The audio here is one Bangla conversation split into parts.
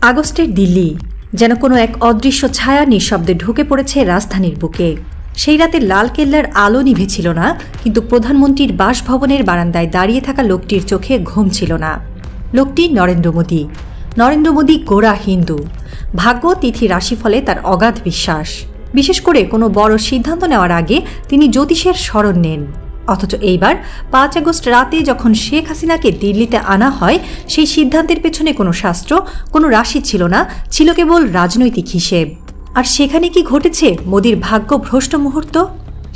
আগস্টের দিল্লি যেন কোনো এক অদৃশ্য ছায়া নিঃশব্দে ঢুকে পড়েছে রাজধানীর বুকে। সেই রাতে লালকেল্লার আলো নিভেছিল না, কিন্তু প্রধানমন্ত্রীর বাসভবনের বারান্দায় দাঁড়িয়ে থাকা লোকটির চোখে ঘুম ছিল না। লোকটি নরেন্দ্র মোদী। নরেন্দ্র মোদী গোঁড়া হিন্দু। ভাগ্য, তিথি, রাশিফলে তার অগাধ বিশ্বাস। বিশেষ করে কোনো বড় সিদ্ধান্ত নেওয়ার আগে তিনি জ্যোতিষের শরণ নেন। অথচ এইবার ৫ আগস্ট রাতে যখন শেখ হাসিনাকে দিল্লিতে আনা হয়, সেই সিদ্ধান্তের পেছনে কোনো শাস্ত্র, কোনো রাশি ছিল না, ছিল কেবল রাজনৈতিক হিসেব। আর সেখানে কি ঘটেছে মোদির ভাগ্যভ্রষ্ট মুহূর্ত?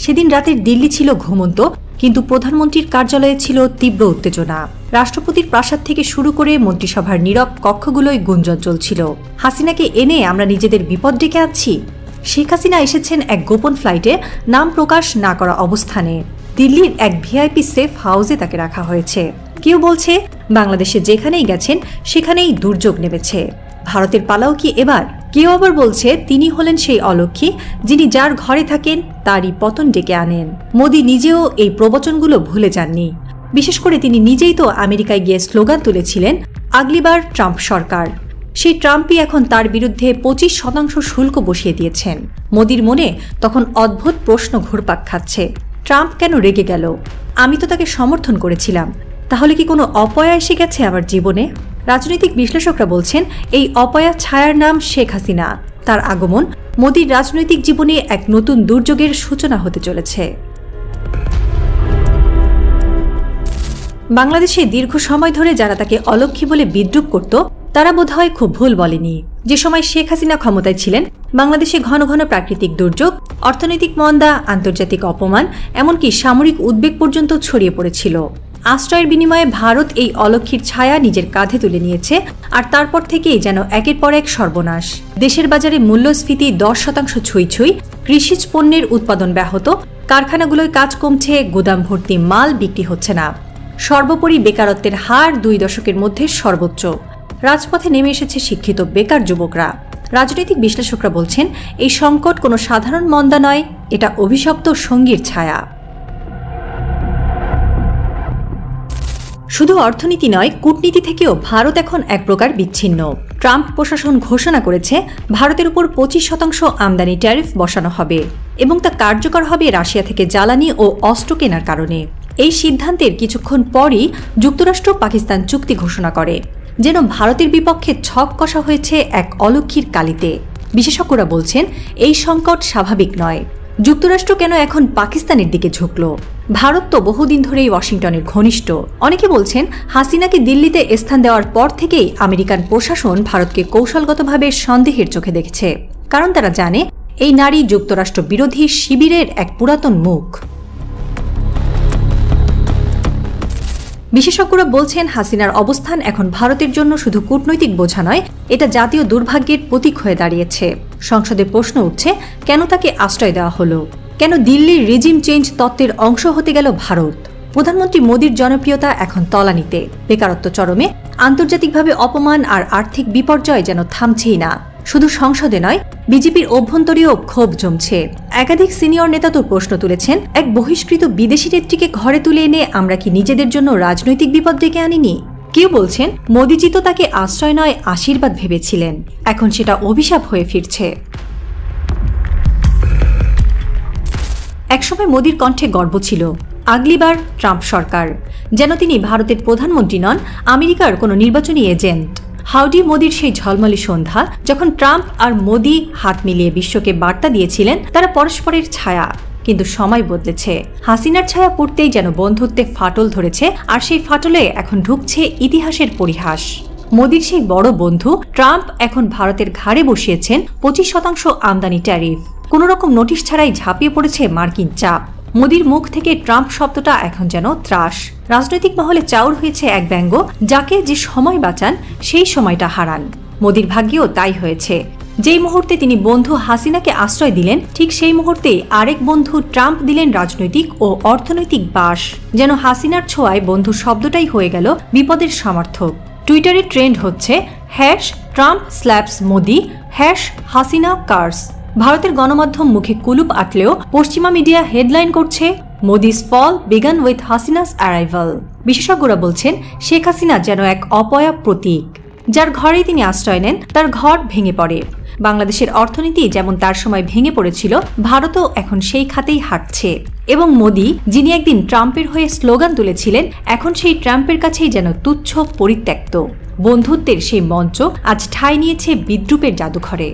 সেদিন রাতের দিল্লি ছিল ঘুমন্ত, কিন্তু প্রধানমন্ত্রীর কার্যালয়ে ছিল তীব্র উত্তেজনা। রাষ্ট্রপতির প্রাসাদ থেকে শুরু করে মন্ত্রিসভার নীরব কক্ষগুলোয় গুঞ্জন চলছিল। হাসিনাকে এনে আমরা নিজেদের বিপদ ডেকে আনছি। শেখ হাসিনা এসেছেন এক গোপন ফ্লাইটে, নাম প্রকাশ না করা অবস্থানে। দিল্লির এক ভিআইপি সেফ হাউসে তাকে রাখা হয়েছে। কেউ বলছে বাংলাদেশে যেখানেই গেছেন সেখানেই দুর্যোগ নেমেছে। ভারতের পালাও কি এবার? কেউ আবার বলছে তিনি হলেন সেই অলক্ষী যিনি যার ঘরে থাকেন তারই পতন ডেকে আনেন। মোদি নিজেও এই প্রবচনগুলো ভুলে যাননি। বিশেষ করে তিনি নিজেই তো আমেরিকায় গিয়ে স্লোগান তুলেছিলেন, আগলিবার ট্রাম্প সরকার। সেই ট্রাম্পই এখন তার বিরুদ্ধে 25% শুল্ক বসিয়ে দিয়েছেন। মোদির মনে তখন অদ্ভুত প্রশ্ন ঘুরপাক খাচ্ছে। ট্রাম্প কেন রেগে গেল? আমি তো তাকে সমর্থন করেছিলাম। তাহলে কি কোনো অপয়া এসে গেছে আমার জীবনে? রাজনৈতিক বিশ্লেষকরা বলছেন এই অপয়া ছায়ার নাম শেখ হাসিনা। তার আগমন মোদির রাজনৈতিক জীবনে এক নতুন দুর্যোগের সূচনা হতে চলেছে। বাংলাদেশে দীর্ঘ সময় ধরে যারা তাকে অলক্ষী বলে বিদ্রূপ করত, তারা বোধহয় খুব ভুল বলেনি। যে সময় শেখ হাসিনা ক্ষমতায় ছিলেন, বাংলাদেশে ঘন ঘন প্রাকৃতিক দুর্যোগ, অর্থনৈতিক মন্দা, আন্তর্জাতিক অপমান, এমনকি সামরিক উদ্বেগ পর্যন্ত ছড়িয়ে পড়েছিল। আশ্রয়ের বিনিময়ে ভারত এই অলক্ষীর ছায়া নিজের কাঁধে তুলে নিয়েছে, আর তারপর থেকেই যেন একের পর এক সর্বনাশ। দেশের বাজারে মূল্যস্ফীতি 10% ছুঁই ছুঁই, কৃষিজ পণ্যের উৎপাদন ব্যাহত, কারখানাগুলোয় কাজ কমছে, গুদাম ভর্তি মাল বিক্রি হচ্ছে না। সর্বোপরি বেকারত্বের হার 2 দশকের মধ্যে সর্বোচ্চ। রাজপথে নেমে এসেছে শিক্ষিত বেকার যুবকরা। রাজনৈতিক বিশ্লেষকরা বলছেন এই সংকট কোনো সাধারণ মন্দা নয়, এটা অভিশপ্ত সঙ্গীর ছায়া। শুধু অর্থনীতি নয়, কূটনীতি থেকেও ভারত এখন এক প্রকার বিচ্ছিন্ন। ট্রাম্প প্রশাসন ঘোষণা করেছে ভারতের উপর 25% আমদানি ট্যারিফ বসানো হবে, এবং তা কার্যকর হবে রাশিয়া থেকে জ্বালানি ও অস্ত্র কেনার কারণে। এই সিদ্ধান্তের কিছুক্ষণ পরই যুক্তরাষ্ট্র পাকিস্তান চুক্তি ঘোষণা করে, যেন ভারতের বিপক্ষে ছক কষা হয়েছে এক অলক্ষীর কালিতে। বিশেষজ্ঞরা বলছেন এই সংকট স্বাভাবিক নয়। যুক্তরাষ্ট্র কেন এখন পাকিস্তানের দিকে ঝুঁকল? ভারত তো বহুদিন ধরেই ওয়াশিংটনের ঘনিষ্ঠ। অনেকে বলছেন হাসিনাকে দিল্লিতে স্থান দেওয়ার পর থেকেই আমেরিকান প্রশাসন ভারতকে কৌশলগতভাবে সন্দেহের চোখে দেখেছে, কারণ তারা জানে এই নারী যুক্তরাষ্ট্র বিরোধী শিবিরের এক পুরাতন মুখ। বিশেষজ্ঞরা বলছেন হাসিনার অবস্থান এখন ভারতের জন্য শুধু কূটনৈতিক বোঝা নয়, এটা জাতীয় দুর্ভাগ্যের প্রতীক হয়ে দাঁড়িয়েছে। সংসদে প্রশ্ন উঠছে, কেন তাকে আশ্রয় দেওয়া হলো? কেন দিল্লির রিজিম চেঞ্জ তত্ত্বের অংশ হতে গেল ভারত? প্রধানমন্ত্রী মোদির জনপ্রিয়তা এখন তলানিতে। বেকারত্ব চরমে, আন্তর্জাতিকভাবে অপমান আর আর্থিক বিপর্যয় যেন থামছেই না। শুধু সংসদে নয়, বিজেপির অভ্যন্তরীয় ক্ষোভ জমছে। একাধিক সিনিয়র নেতা তো প্রশ্ন তুলেছেন, এক বহিষ্কৃত বিদেশি নেত্রীকে ঘরে তুলে এনে আমরা কি নিজেদের জন্য রাজনৈতিক বিপদ ডেকে আনিনি? কেউ বলছেন মোদিজি তো তাকে আশ্রয় নয় আশীর্বাদ ভেবেছিলেন, এখন সেটা অভিশাপ হয়ে ফিরছে। একসময় মোদির কণ্ঠে গর্ব ছিল, আগলিবার ট্রাম্প সরকার, যেন তিনি ভারতের প্রধানমন্ত্রী নন, আমেরিকার কোনো নির্বাচনী এজেন্ট। হাউডি মোদির সেই ঝলমলে সন্ধ্যা, যখন ট্রাম্প আর মোদি হাত মিলিয়ে বিশ্বকে বার্তা দিয়েছিলেন তারা পরস্পরের ছায়া। কিন্তু সময় বদলেছে। হাসিনার ছায়া পড়তেই যেন বন্ধুত্বে ফাটল ধরেছে, আর সেই ফাটলে এখন ঢুকছে ইতিহাসের পরিহাস। মোদির সেই বড় বন্ধু ট্রাম্প এখন ভারতের ঘাড়ে বসিয়েছেন 25% আমদানি ট্যারিফ। কোনো রকম নোটিশ ছাড়াই ঝাঁপিয়ে পড়েছে মার্কিন চাপ। মোদির মুখ থেকে ট্রাম্প শব্দটা এখন যেন ত্রাস। রাজনৈতিক মহলে চাউর হয়েছে এক ব্যঙ্গ, যাকে যে সময় বাঁচান সেই সময়টা হারান। মোদির ভাগ্যেও তাই হয়েছে। যেই মুহূর্তে তিনি বন্ধু হাসিনাকে আশ্রয় দিলেন, ঠিক সেই মুহূর্তেই আরেক বন্ধু ট্রাম্প দিলেন রাজনৈতিক ও অর্থনৈতিক বাস। যেন হাসিনার ছোঁয়ায় বন্ধু শব্দটাই হয়ে গেল বিপদের সমর্থক। টুইটারে ট্রেন্ড হচ্ছে ট্রাম্প স্ল্যাপস মোদি, হাসিনা কার্স। ভারতের গণমাধ্যম মুখে কুলুপ আটলেও পশ্চিমা মিডিয়া হেডলাইন করছে মোদি's fall began with Hasina's arrival। বিশেষজ্ঞরা বলছেন শেখ হাসিনা যেন এক অপয়া প্রতীক। যার ঘরেই তিনি আশ্রয় নেন তার ঘর ভেঙে পড়ে। বাংলাদেশের অর্থনীতি যেমন তার সময় ভেঙে পড়েছিল, ভারতও এখন সেই খাতেই হাঁটছে। এবং মোদি, যিনি একদিন ট্রাম্পের হয়ে স্লোগান তুলেছিলেন, এখন সেই ট্রাম্পের কাছেই যেন তুচ্ছ, পরিত্যক্ত। বন্ধুত্বের সেই মঞ্চ আজ ঠাঁই নিয়েছে বিদ্রূপের জাদুঘরে।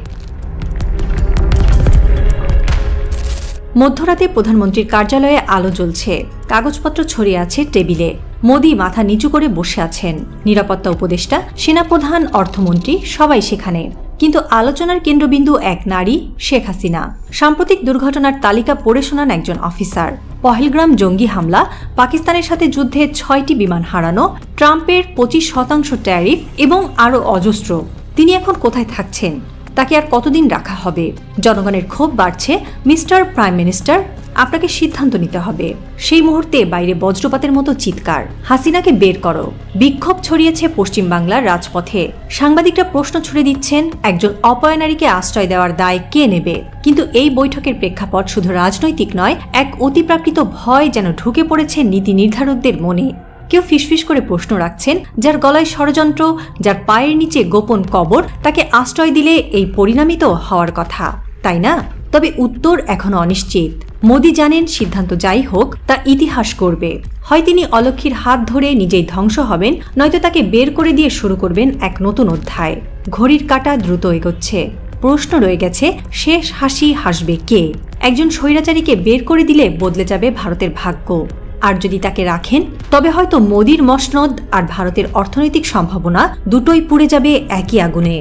মধ্যরাতে প্রধানমন্ত্রীর কার্যালয়ে আলো জ্বলছে, কাগজপত্র ছড়িয়ে আছে টেবিলে। মোদি মাথা নিচু করে বসে আছেন। নিরাপত্তা উপদেষ্টা, সেনাপ্রধান, অর্থমন্ত্রী সবাই সেখানে। কিন্তু আলোচনার কেন্দ্রবিন্দু এক নারী, শেখ হাসিনা। সাম্প্রতিক দুর্ঘটনার তালিকা পড়ে শোনান একজন অফিসার। পহেলগ্রাম জঙ্গি হামলা, পাকিস্তানের সাথে যুদ্ধে 6টি বিমান হারানো, ট্রাম্পের 25% ট্যারিফ এবং আরও অজস্র। তিনি এখন কোথায় থাকছেন? তাকে আর কতদিন রাখা হবে? জনগণের ক্ষোভ বাড়ছে। মিস্টার প্রাইম মিনিস্টার, আপনাকে সিদ্ধান্ত নিতে হবে। সেই মুহূর্তে বাইরে বজ্রপাতের মতো চিৎকার, হাসিনাকে বের করো। বিক্ষোভ ছড়িয়েছে পশ্চিম বাংলার রাজপথে। সাংবাদিকরা প্রশ্ন ছুড়ে দিচ্ছেন, একজন অপয়া নারীকে আশ্রয় দেওয়ার দায় কে নেবে? কিন্তু এই বৈঠকের প্রেক্ষাপট শুধু রাজনৈতিক নয়, এক অতিপ্রাকৃত ভয় যেন ঢুকে পড়েছে নীতি নির্ধারকদের মনে। কেউ ফিসফিস করে প্রশ্ন রাখছেন, যার গলায় ষড়যন্ত্র, যার পায়ের নিচে গোপন কবর, তাকে আশ্রয় দিলে এই পরিণামই তো হওয়ার কথা, তাই না? তবে উত্তর এখনো অনিশ্চিত। মোদি জানেন, সিদ্ধান্ত যাই হোক তা ইতিহাস করবে। হয় তিনি অলক্ষীর হাত ধরে নিজেই ধ্বংস হবেন, নয়তো তাকে বের করে দিয়ে শুরু করবেন এক নতুন অধ্যায়। ঘড়ির কাঁটা দ্রুত এগোচ্ছে। প্রশ্ন রয়ে গেছে, শেষ হাসি হাসবে কে? একজন স্বৈরাচারীকে বের করে দিলে বদলে যাবে ভারতের ভাগ্য। আর যদি তাকে রাখেন, তবে হয়তো মোদির মসনদ আর ভারতের অর্থনৈতিক সম্ভাবনা দুটোই পুড়ে যাবে একই আগুনে।